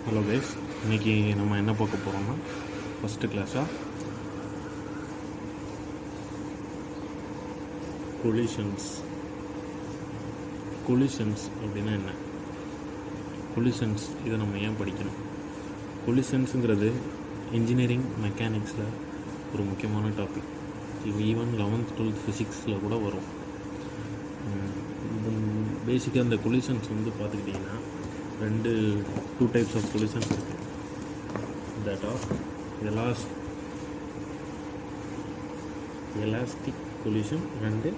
Hello guys, இன்றைக்கி நம்ம என்ன பார்க்க போகிறோம்னா ஃபஸ்ட்டு கிளாஸாக கொலிஷன்ஸ் அப்படின்னா என்ன, கொலிஷன்ஸ் இதை நம்ம ஏன் படிக்கணும். கொலிஷன்ஸுங்கிறது இன்ஜினியரிங் மெக்கானிக்ஸில் ஒரு முக்கியமான டாபிக். இது ஈவன் 11th 12th ஃபிசிக்ஸில் கூட வரும். பேசிக்காக இந்த கொலிஷன்ஸ் வந்து பார்த்துக்கிட்டிங்கன்னா டூ டைப்ஸ் ஆஃப் collisions இருக்குது. That of elastic collision and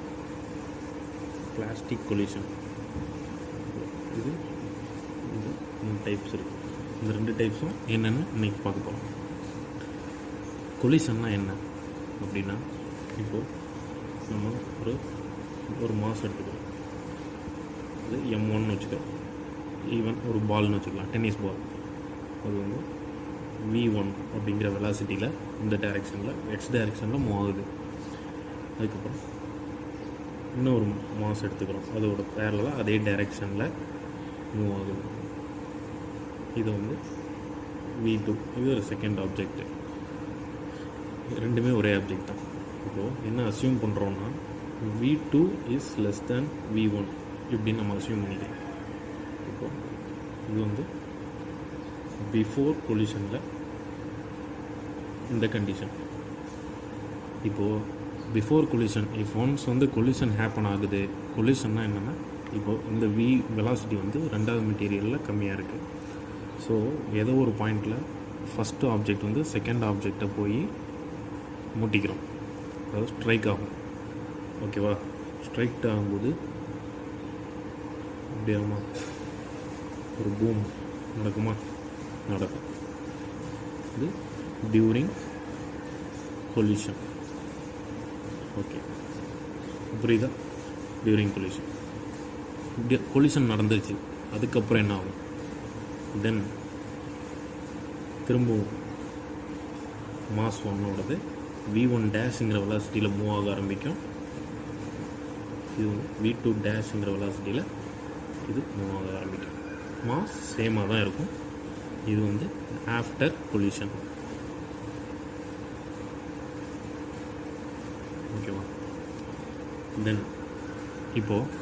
plastic collision. இது டைப்ஸ் இருக்குது. இந்த ரெண்டு டைப்ஸும் என்னென்னு இன்றைக்கி பார்க்க போகிறோம். கொலிஷன்னா என்ன அப்படின்னா, இப்போது நம்ம ஒரு மாஸ் எடுத்துக்கிறோம். அது M1 வச்சுக்கிறோம். ஈவன் ஒரு பால்னு வச்சுக்கலாம், டென்னிஸ் பால். அது வந்து V1 அப்படிங்கிற வெலாசிட்டியில் இந்த டைரெக்ஷனில் எக்ஸ் டைரெக்ஷனில் மூவ் ஆகுது. அதுக்கப்புறம் இன்னொரு மாஸ் எடுத்துக்கிறோம், அதோட பேரலாக அதே டைரெக்ஷனில் மூவ் ஆகுது. இது வந்து V2. இது ஒரு செகண்ட் ஆப்ஜெக்ட். ரெண்டுமே ஒரே ஆப்ஜெக்ட் தான். இப்போது என்ன அஸ்யூம் பண்ணுறோன்னா, V2 is less than V1 இப்படின்னு நம்ம அஸ்யூம் பண்ணிக்கிறோம். இப்போது இது வந்து பிஃபோர் கொலிஷனில் இந்த கண்டிஷன். இப்போது பிஃபோர் கொலிஷன், இஃப் ஒன்ஸ் வந்து கொலிஷன் ஹேப்பன் ஆகுது. கொலிஷன்னா என்னென்னா, இப்போது இந்த வெலாசிட்டி வந்து ரெண்டாவது மெட்டீரியலில் கம்மியாக இருக்குது. ஸோ ஏதோ ஒரு பாயிண்டில் ஃபஸ்ட்டு ஆப்ஜெக்ட் வந்து செகண்ட் ஆப்ஜெக்டை போய் முட்டிக்கிறோம், அதாவது ஸ்ட்ரைக் ஆகும். ஓகேவா? ஸ்ட்ரைக் ஆகும்போது இப்படி ஆகுமா, ஒரு பூம் நடக்குமா? நடக்கும். இது டியூரிங் கொலிஷன். ஓகே, புரியுதா? During collision. கொலிஷன் நடந்துருச்சு, அதுக்கப்புறம் என்ன ஆகும்? தென் திரும்பவும் மாஸ் ஒன்னோடது V1 டேஷுங்கிற வெலாசிட்டியில் மூவ் ஆக ஆரம்பிக்கும். இது வந்து V2 டேஷுங்கிற வெலாசிட்டியில் இது மூவ் ஆக ஆரம்பிக்கும். மாஸ் சேமாக தான் இருக்கும். இது வந்து ஆஃப்டர் கொலிஷன். ஓகேவா? தென் இப்போது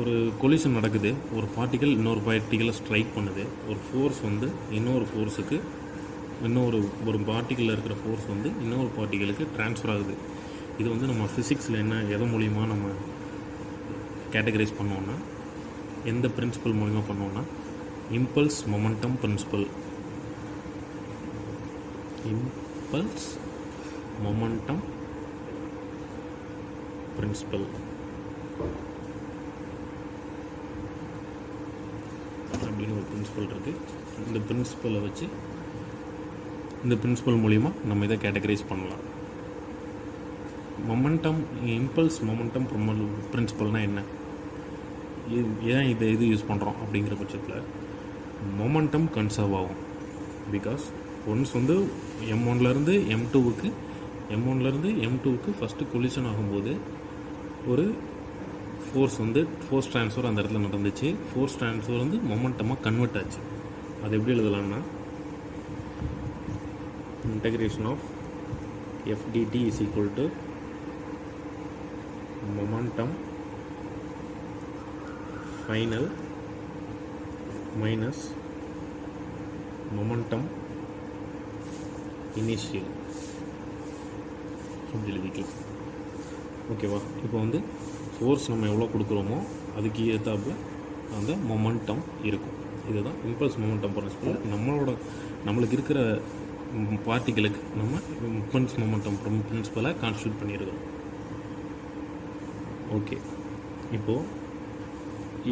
ஒரு கொலிஷன் நடக்குது. ஒரு பார்ட்டிக்கல் இன்னொரு பார்ட்டிக்கலை ஸ்ட்ரைக் பண்ணுது. ஒரு ஃபோர்ஸ் வந்து இன்னொரு ஃபோர்ஸுக்கு, ஒரு பார்ட்டிக்கலில் இருக்கிற ஃபோர்ஸ் வந்து இன்னொரு பார்ட்டிக்கலுக்கு ட்ரான்ஸ்ஃபர் ஆகுது. இது வந்து நம்ம ஃபிசிக்ஸில் எதை மூலிமா நம்ம கேட்டகரைஸ் பண்ணோன்னா, எந்த பிரின்சிபல் மூலிமா பண்ணோன்னா, impulse momentum principle. Impulse momentum principle அப்படின்னு ஒரு பிரின்சிபல் இருக்குது. இந்த பிரின்சிபலை வச்சு, இந்த பிரின்சிபல் மூலிமா நம்ம இதை கேட்டகரைஸ் பண்ணலாம். இம்பல்ஸ் மொமெண்டம் பிரின்சிபல்னால் என்ன, ஏன் இது யூஸ் பண்ணுறோம் அப்படிங்கிற பட்சத்தில் மொமெண்டம் கன்சர்வ் ஆகும். பிகாஸ் ஒன்ஸ் வந்து M1லேருந்து M2க்கு ஃபஸ்ட்டு கொலிஷன் ஆகும்போது ஒரு ஃபோர்ஸ் ட்ரான்ஸ்ஃபர் அந்த இடத்துல நடந்துச்சு. ஃபோர்ஸ் ட்ரான்ஸ்ஃபர் வந்து மொமெண்டமாக கன்வெர்ட் ஆச்சு. அது எப்படி எழுதலாம்னா, integration of FDT is equal to momentum final minus momentum initial அப்படி எழுதிக்கலாம். ஓகேவா? இப்போ வந்து ஃபோர்ஸ் நம்ம எவ்வளோ கொடுக்குறோமோ அதுக்கு ஏற்றாப்புல அந்த மொமெண்டம் இருக்கும். இதுதான் இம்பல்ஸ் மொமெண்டம் பிரின்சிபல். நம்மளுக்கு இருக்கிற பார்ட்டிகளுக்கு நம்ம இம்பல்ஸ் மொமெண்டம் பிரின்சிபலை கான்ஸ்டியூட் பண்ணியிருக்கிறோம். ஓகே, இப்போது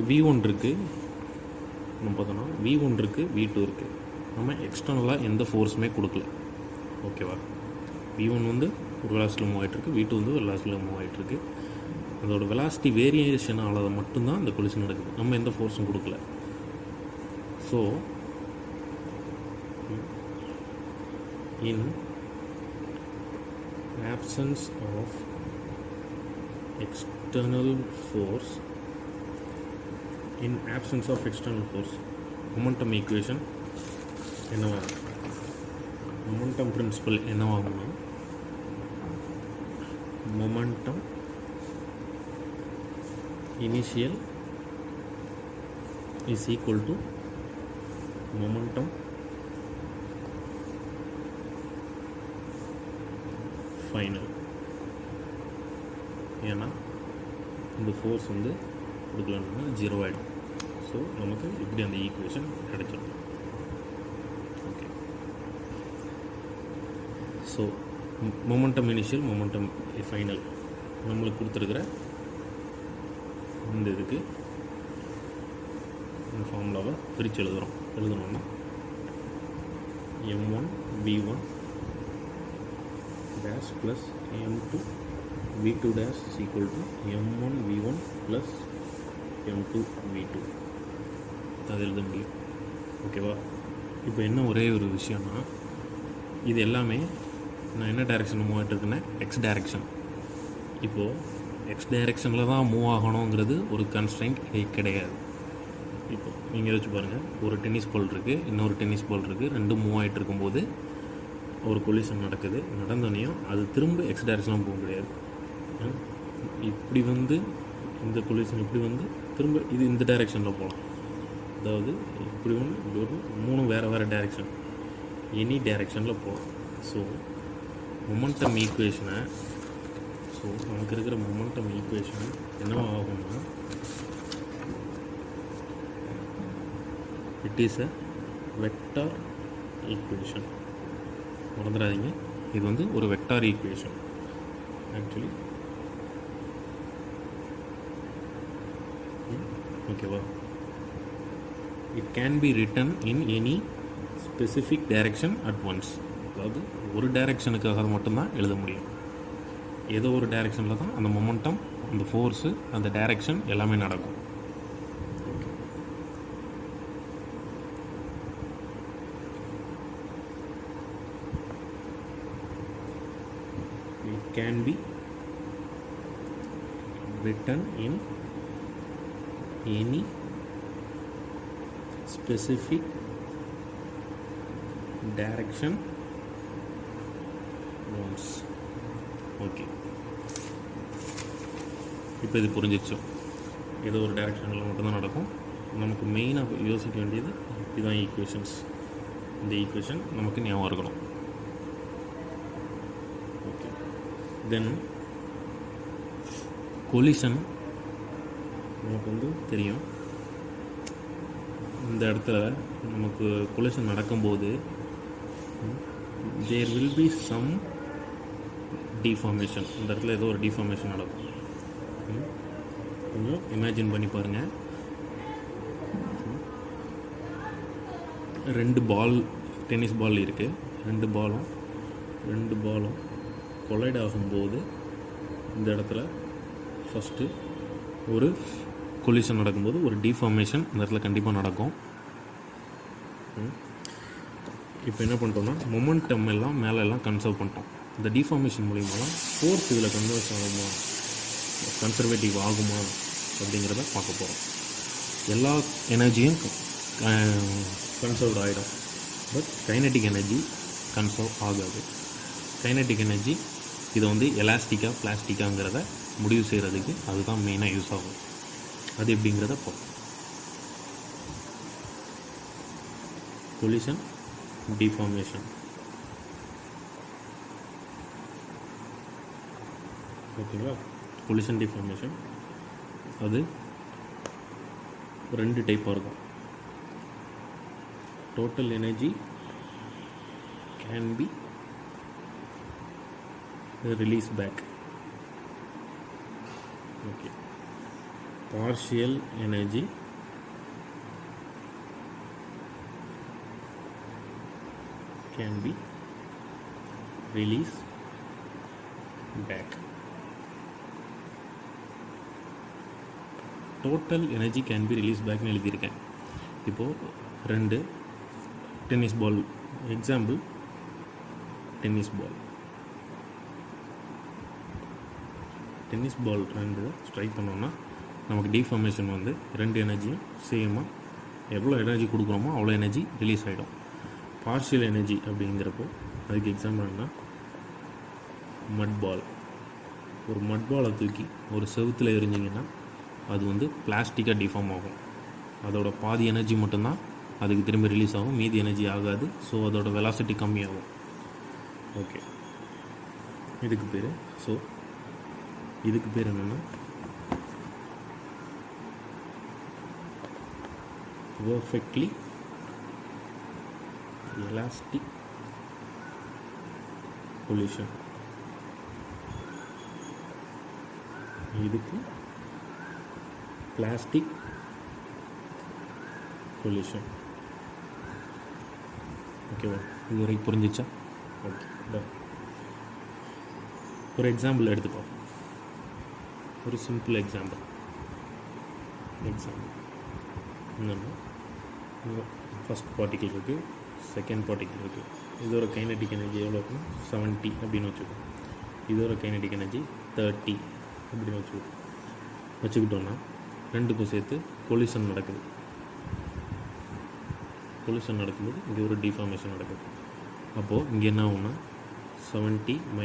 V1 இருக்குது, நம்ம பார்த்தோன்னா V1 இருக்குது, V2 இருக்குது. நம்ம எக்ஸ்டர்னலாக எந்த ஃபோர்ஸுமே கொடுக்கல. ஓகேவா? V1 வந்து ஒரு வெலாசிட்டியில் மூவ் ஆகிட்டுருக்கு, V2 வந்து ஒரு வெலாசிட்டியில் மூவ் ஆகிட்டுருக்கு. அதோட வெலாசிட்டி வேரியேஷனால் மட்டும்தான் இந்த கொலிஷன் நடக்குது. நம்ம எந்த ஃபோர்ஸும் கொடுக்கல. So in absence of external force, momentum equation என்னவாகும்? மொமெண்டம் பிரின்சிபல் என்னவாகும்னா momentum initial is equal to momentum final. ஏன்னா இந்த ஃபோர்ஸ் வந்து கொடுக்கலன்னா 0 ஆகிடும். ஸோ நமக்கு இப்படி அந்த ஈக்குவேஷன் கிடைச்சிடும். Okay, so momentum initial momentum final நம்மளுக்கு கொடுத்துருக்குற இந்த இதுக்கு இந்த ஃபார்முலாவை பிரித்து எழுதணும்னா m1 v1 dash plus m2 v2 dash is equal to m1 v1 plus m2 v2 அது எழுத முடியும். ஓகேவா? இப்போ என்ன ஒரே ஒரு விஷயம்னா, இது எல்லாமே நான் என்ன டைரெக்ஷன் மூவ் ஆகிட்டு இருக்குன்னா எக்ஸ் டைரெக்ஷன். இப்போது எக்ஸ் டைரெக்ஷனில் தான் மூவ் ஆகணுங்கிறது ஒரு கன்ஸ்ட்ரெயின்ட் கிடையாது. இப்போ நீங்கள் யோசிச்சு பாருங்கள், ஒரு டென்னிஸ் பால் இருக்குது, இன்னொரு டென்னிஸ் பால் இருக்குது, ரெண்டும் மூவ் ஆகிட்டு இருக்கும்போது ஒரு கொலிஷன் நடக்குது. நடந்தோடனையும் அது திரும்ப எக்ஸ் டைரெக்ஷனாக போக முடியாது. இப்படி வந்து இந்த கொலிஷன் இப்படி வந்து திரும்ப இது இந்த டைரெக்ஷனில் போகலாம். அதாவது இப்படி ஒன்று இப்படி ஒரு 3 வேறு டைரெக்ஷன் எனி டைரெக்ஷனில் போகலாம். ஸோ மொமெண்டம் ஈக்குவேஷனை நமக்கு இருக்கிற மொமெண்டம் ஈக்குவேஷன் என்னவா ஆகும்னா, it is a vector equation. மறந்துடாதீங்க, இது வந்து ஒரு வெக்டார் ஈக்குவேஷன். ஆக்சுவலி ஓகேவா? It can be written in any specific direction at once. அதாவது ஒரு டைரெக்ஷனுக்காக மட்டும்தான் எழுத முடியும். ஏதோ ஒரு டைரெக்ஷனில் தான் அந்த மொமெண்டம், அந்த ஃபோர்ஸு, அந்த டைரெக்ஷன் எல்லாமே நடக்கும். It can be written in any specific direction once. Okay, இப்போ இது புரிஞ்சிச்சோ? ஏதோ ஒரு டைரெக்ஷனில் மட்டும்தான் நடக்கும். நமக்கு மெயினாக யோசிக்க வேண்டியது இதுதான் ஈக்குவேஷன்ஸ். இந்த ஈக்குவேஷன் நமக்கு ஞாபகம் இருக்கணும். ஓகே, தென் கொலிஷன் நமக்கு வந்து தெரியும். இந்த இடத்துல நமக்கு கொலிஷன் நடக்கும்போது there will be some deformation. இந்த இடத்துல ஏதோ ஒரு டிஃபார்மேஷன் நடக்கும். கொஞ்சம் இமேஜின் பண்ணி பாருங்கள். 2 பால், டென்னிஸ் பால் இருக்குது. 2 பாலும் கொலைட் ஆகும்போது இந்த இடத்துல ஃபஸ்ட்டு ஒரு கொலிஷன் நடக்கும்போது ஒரு டிஃபார்மேஷன் இந்த இடத்துல கண்டிப்பாக நடக்கும். இப்போ என்ன பண்ணிட்டோம்னா மொமெண்டம் எல்லாம் மேலே எல்லாம் கன்சர்வ் பண்ணிட்டோம். இந்த டிஃபார்மேஷன் மூலியமாக ஃபோர்ஸ் இதில் கன்சர்வேட்டிவ் ஆகுமா அப்படிங்கிறத பார்க்க போகிறோம். எல்லா எனர்ஜியும் கன்சர்வ்ட் ஆகிடும், பட் கைனட்டிக் எனர்ஜி கன்சர்வ் ஆகாது. கைனட்டிக் எனர்ஜி இதை வந்து எலாஸ்டிக்காக பிளாஸ்டிக்காங்கிறத முடிவு செய்கிறதுக்கு அதுதான் மெயினாக யூஸ் ஆகும். அது எப்படிங்கிறத பார்ப்போம். Collision, deformation. ஓகேங்களா? கொலிஷன், டிஃபார்மேஷன் அது 2 டைப்பாக இருக்கும். Total energy can be release back. Okay, partial energy can be released back. Total energy can be released back னு எழுதியிருக்கேன். இப்போது 2 tennis ball example. Tennis ball 2 strike பண்ணோன்னா நமக்கு டிஃபார்மேஷன் வந்து 2 எனர்ஜியும் சேமாக எவ்வளோ எனர்ஜி கொடுக்குறோமோ அவ்வளோ எனர்ஜி ரிலீஸ் ஆகிடும். பார்ஷியல் எனர்ஜி அப்படிங்கிறப்போ அதுக்கு எக்ஸாம்பிள் என்ன, மட் பால். ஒரு மட் பாலை தூக்கி ஒரு செவுத்தில் எரிஞ்சிங்கன்னா அது வந்து பிளாஸ்டிக்காக டிஃபார்ம் ஆகும். அதோட பாதி எனர்ஜி மட்டும்தான் அதுக்கு திரும்பி ரிலீஸ் ஆகும், மீதி எனர்ஜி ஆகாது. ஸோ அதோட வெலாசிட்டி கம்மியாகும். ஓகே, இதுக்கு பேர் என்னென்னா perfectly elastic collision. இதுக்கு plastic collision. ஓகேவா, இது வரைக்கும் புரிஞ்சிச்சா? ஓகே, ஒரு எக்ஸாம்பிள் எடுத்துப்போம். ஒரு சிம்பிள் எக்ஸாம்பிள் என்னென்னா, ஃபஸ்ட் பார்ட்டிக்கிள் இருக்குது, செகண்ட் பார்ட்டிக்கிள் இருக்குது. இதோட கைனடிக் எனர்ஜி எவ்வளோ இருக்குன்னா 70 அப்படின்னு வச்சுக்கோம். இதோட கைனடிக் எனர்ஜி 30 அப்படின்னு வச்சுக்கிட்டோன்னா ரெண்டுக்கும் சேர்த்து கொலிஷன் நடக்கும்போது இங்கே ஒரு டிஃபார்மேஷன் நடக்குது. அப்போது இங்கே என்ன ஆகும்னா 70 -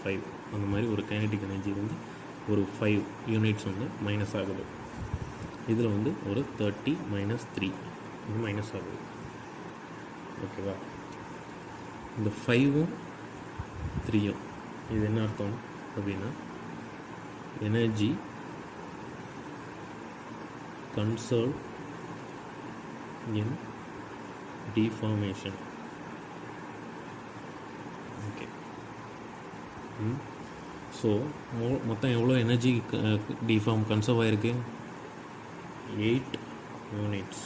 5 அந்த மாதிரி ஒரு கைனடிக் எனர்ஜி வந்து ஒரு 5 யூனிட்ஸ் வந்து மைனஸ் ஆகுது. இதில் வந்து ஒரு 30 - 3 இது மைனஸ் ஆகுது. ஓகேவா, இந்த 5ம் 3ம் இது என்ன அர்த்தம் அப்படின்னா, எனர்ஜி கன்சர்வ் இன் டிஃபார்மேஷன். ஓகே, ஸோ மொத்தம் எவ்வளோ எனர்ஜி டிஃபார்ம் கன்சர்வ் ஆகிருக்கு? 8 யூனிட்ஸ்.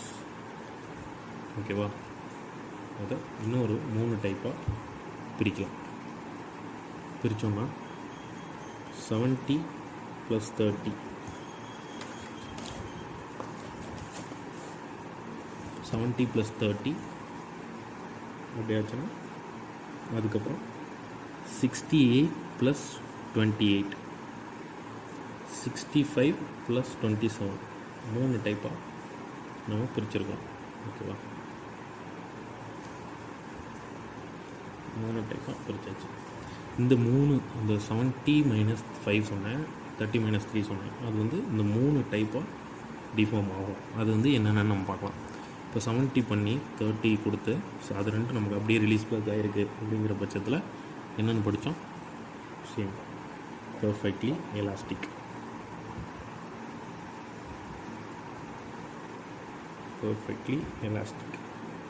ஓகேவா, அதை இன்னொரு 3 டைப்பாக பிரித்தோம்னா 70 + 30 அப்படியாச்சுன்னா அதுக்கப்புறம் 68 + 28 65 + 27 3 டைப்பாக நம்ம பிரிச்சிருக்கோம். ஓகேவா, 3 டைப்பாக பிரித்தாச்சு. இந்த 70 - 5 சொன்னேன், 30 - 3 சொன்னேன். அது வந்து இந்த 3 டைப்பாக டிஃபார்ம் ஆகும். அது வந்து என்னென்னு நம்ம பார்க்கலாம். இப்போ 70 பண்ணி 30 கொடுத்து அது ரெண்டு நமக்கு அப்படியே ரிலீஸ் பேக் ஆகிருக்கு. அப்படிங்கிற பட்சத்தில் என்னென்னு படித்தோம்? Same, perfectly elastic.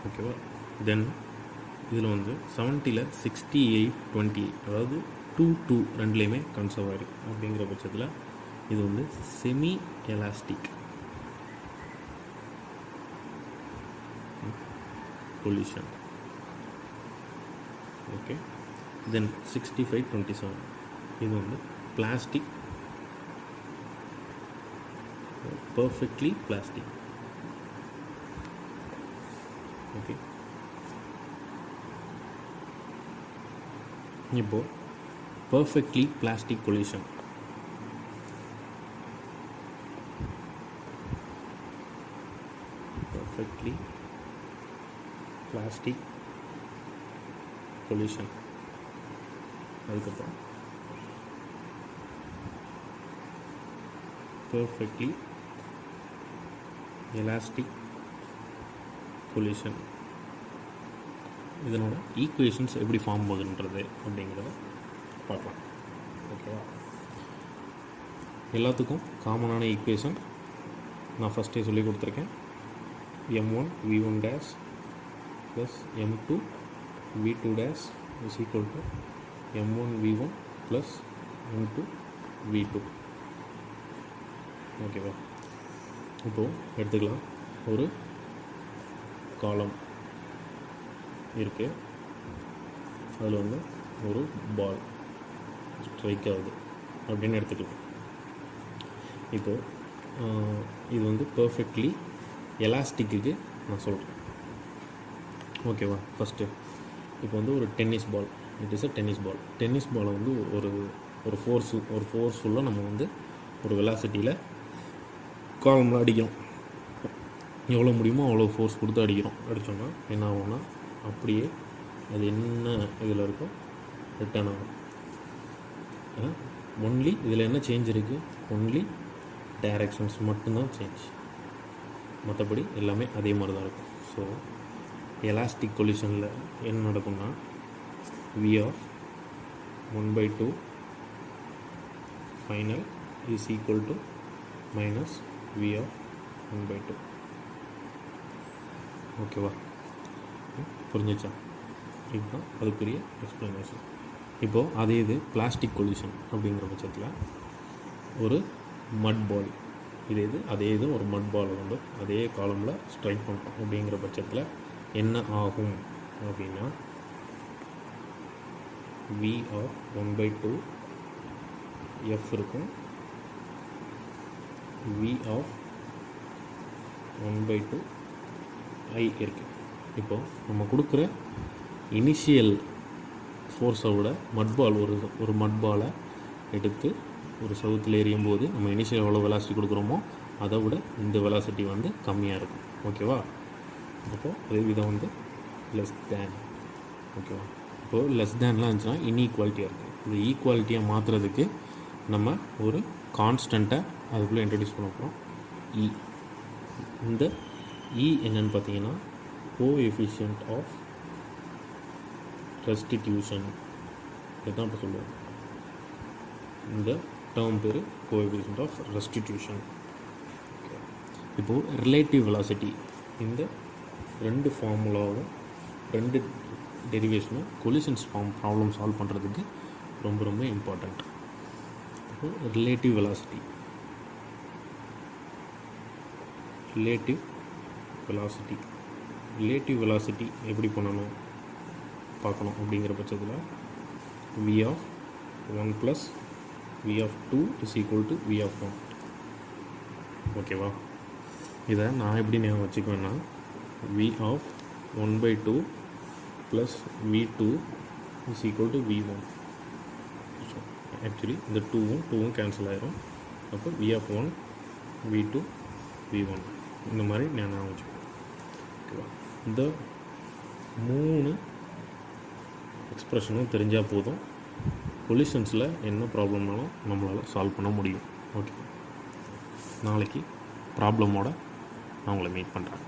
ஓகேவா, தென் இதில் வந்து 70ல் 68 28 அதாவது 2 ரெண்டுலேயுமே கன்சர்வ் ஆகிருக்கு. அப்படிங்கிற பட்சத்தில் இது வந்து செமி எலாஸ்டிக் collision. ஓகே, தென் 65 27 இது வந்து பிளாஸ்டிக், பர்ஃபெக்ட்லி பிளாஸ்டிக். ஓகே, இப்போ perfectly plastic collision. Perfectly plastic collision. அதுக்கப்புறம் பர்ஃபெக்ட்லி எலாஸ்டிக் collision. இதனோட ஈக்குவேஷன்ஸ் எப்படி ஃபார்ம் ஆகுன்றது அப்படிங்கிறத பார்க்கலாம். ஓகேவா, எல்லாத்துக்கும் காமனான ஈக்குவேஷன் நான் ஃபஸ்ட்டே சொல்லி கொடுத்துருக்கேன். m1 v1 dash plus m2 v2 dash is equal to m1 v1 plus m2 v2. ஓகேவா, இப்போது எடுத்துக்கலாம். ஒரு காலம் இருக்குது, அதில் வந்து ஒரு பால் ஸ்ட்ரைக் ஆகுது அப்படின்னு எடுத்துக்கலாம். இப்போது இது வந்து பர்ஃபெக்ட்லி எலாஸ்டிக்கு நான் சொல்கிறேன். ஓகேவா, ஃபஸ்ட்டு இப்போ வந்து ஒரு tennis ball, it is a tennis பாலை வந்து ஒரு ஃபோர்ஸ்ஃபுல்லாக நம்ம வந்து ஒரு வெலாசிட்டியில் காலமில் அடிக்கிறோம். எவ்வளோ முடியுமோ அவ்வளோ ஃபோர்ஸ் கொடுத்து அடித்தோம்னா என்ன ஆகும்னா அப்படியே அது என்ன இதில் இருக்கோ ரிட்டர்ன் ஆகும். ஒன்லி இதில் என்ன சேஞ்ச் இருக்குது, ஒன்லி டைரக்ஷன்ஸ் மட்டும்தான் சேஞ்ச், மற்றபடி எல்லாமே அதே மாதிரி தான் இருக்கும். ஸோ எலாஸ்டிக் கொலிஷனில் என்ன நடக்கும்னா v of 1/2 final is equal to minus v of 1/2. ஓகேவா, புரிஞ்சிச்சா? இதுதான் அதுக்குரிய எக்ஸ்ப்ளனேஷன். இப்போது அதே இது பிளாஸ்டிக் கொலிஷன் அப்படிங்கிற பட்சத்தில் ஒரு மட் பால், அதே இது ஒரு மட் பால் வந்து அதே காலமில் ஸ்ட்ரைக் பண்ணுறோம் அப்படிங்கிற பட்சத்தில் என்ன ஆகும் அப்படின்னா v of 1/2 f இருக்கும், v of 1/2 i இருக்குது. இப்போது நம்ம கொடுக்குற இனிஷியல் ஃபோர்ஸை விட ஒரு மட் பாலை எடுத்து ஒரு சவுத்தில் எறியும் போது நம்ம இனிஷியல் எவ்வளோ வெலாசிட்டி கொடுக்குறோமோ அதை விட இந்த வெலாசிட்டி வந்து கம்மியாக இருக்கும். ஓகேவா? அப்போது இதை வந்து லெஸ் தேன். ஓகேவா? இப்போது லெஸ் தேன்லாம் இருந்துச்சுன்னா இன்ஈக்குவாலிட்டியாக இருக்குது. இந்த ஈக்குவாலிட்டியாக மாற்றுறதுக்கு நம்ம ஒரு கான்ஸ்டண்ட்டை அதுக்குள்ளே இன்ட்ரடியூஸ் பண்ண போகிறோம், இ. இந்த இ என்னன்னு பார்த்தீங்கன்னா கோஎஃபிஷியன்ட் ஆஃப் ரெஸ்டிடியூஷன். இதுதான் இப்போ சொல்லுவோம். இந்த டேர்ம் பேர் கோஎஃபிஷியன்ட் ஆஃப் ரெஸ்டிடியூஷன். இப்போது ரிலேட்டிவ் வெலாசிட்டி, இந்த ரெண்டு ஃபார்முலாவும் ரெண்டு டெரிவேஷனும் கொலிஷன்ஸ் ப்ராப்ளம் சால்வ் பண்ணுறதுக்கு ரொம்ப ரொம்ப இம்பார்ட்டண்ட். இப்போது ரிலேட்டிவ் வெலாசிட்டி எப்படி பண்ணணும் பார்க்கணும் அப்படிங்கிற பட்சத்தில் v of 1 plus v of 2 is equal to v of 1. ஓகேவா? இதை நான் எப்படி ஞாபகம் வச்சுக்குவேன்னா v of 1/2 plus v2 is equal to v1. Actually இந்த டூவும் கேன்சல் ஆகிரும். அப்போ v of 1 v2 v1 இந்த மாதிரி நான் ஞாபகம் வச்சுக்குவேன். ஓகேவா? இந்த 3 எக்ஸ்ப்ரெஷனும் தெரிஞ்சால் போதும், கொலிஷன்ஸில் என்ன ப்ராப்ளம்னாலும் நம்மளால் சால்வ் பண்ண முடியும். ஓகே, நாளைக்கு ப்ராப்ளமோட நான் உங்களை மீட் பண்ணுறேன்.